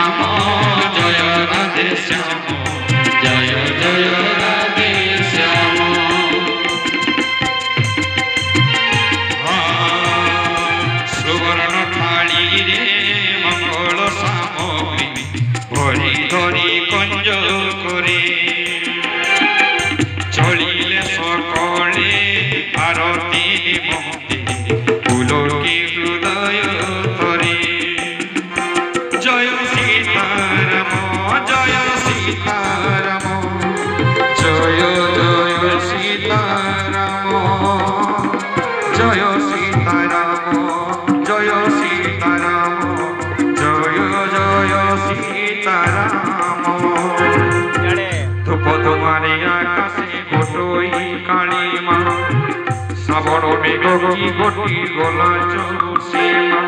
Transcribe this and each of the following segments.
শ্যাম জয় রাধে শ্যাম জয় জয় রাধে শ্যাম। সুবর্ণ থালি রে মঙ্গল সামগ্রী ভরি ধরি কঞ্জ করে চলিলে সকলে আরতি মন্তে পুলকি হৃদয় তরে। জয় সীতারাম জয় সীতারাম জয় জয় সীতারাম জয় সীতারাম জয় সীতারাম জয় জয় সীতারাম। ধূপ তোমারে আকাশে গোটই কালিমা শ্রাবণ মেঘ কি গোটি গোলা চৌসীমা।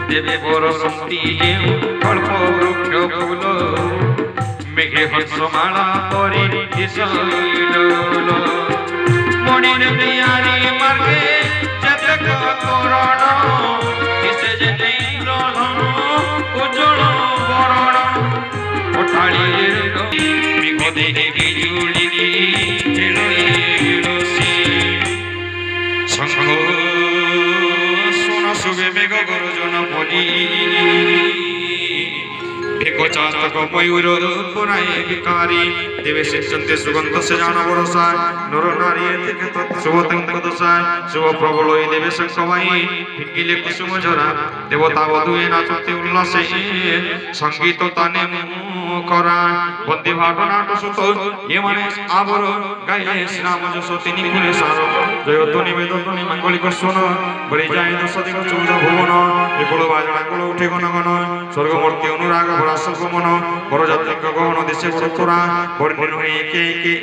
দেবে বরসন্তি যেউ কল্প বৃক্ষ ফুল মেঘে হংসমালা পরি দিশইল। মণির প্রিয়ারি মার্গে যেতক তোরণ দিশে যেতে ইন্দ্রধন উজ্জ্বল বরণ। ওঠালি মেঘ দেখে বিজুলি শঙ্খ সোনা শুভে মেঘ গর্জন বলি। চাতক ময়ূর পুরায় বিকারী দেবে সিঞ্চন্তে সুগন্ধ সে জান বরসায় নর নারী থেকে শুভ তঙ্ক দশায় শুভ প্রবলই দেবে শঙ্খবাই ভিঙ্গিলে কুসুম ঝরা দেবতা বধুয়ে নাচতে উল্লাসে সঙ্গীত তানে করা বন্দী ভাট নাট সুত এ মানে আবর গাইলে শ্রীরাম যশ তিনি কুলে সার। জয়ত নিবেদনী মাঙ্গলিক শোন বলি যায় দশ দিন চৌদ ভুবন বিপুল বাজনা কুল উঠে গণ গণ স্বর্গমূর্তি অনুরাগ ভরা মন বরযাত্রী গহন দেশে বড় তোরা বর্ণিন হয়ে কে কে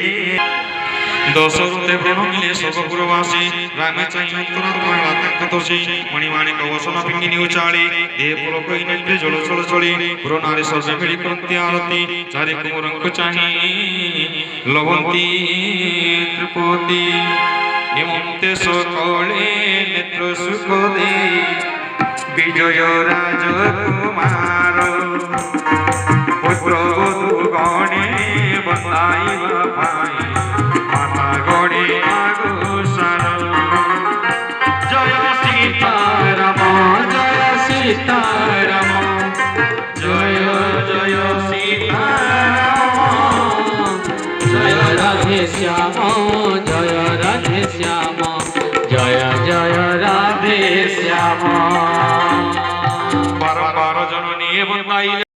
দশরথে ব্রহ্ম মিলে সর্বপুরবাসী রামে চাই অন্তরা তোমার আতঙ্ক দোষী মণিমাণিক বসন পিঙ্গিনী উচাড়ি দেহ পুলকই নেত্রে জল চল চলি পুরো নারী সর্বে মিলি ক্রান্তি আরতি চারি কুমরঙ্ক চাহি লবন্তী ত্রিপতি হেমন্তে সকলে নেত্র সুখ দে বিজয় রাজকুমার। পুত্র বধূ গণে বন্দাইবা পাই মাতা গড়ে আগুসার। জয় সীতারাম জয় সীতারাম জয় জয় সীতারাম জয় রাধে শ্যাম জয় রাধে শ্যাম জয় জয় রাধে শ্যাম। বারবার জননী বন্দাই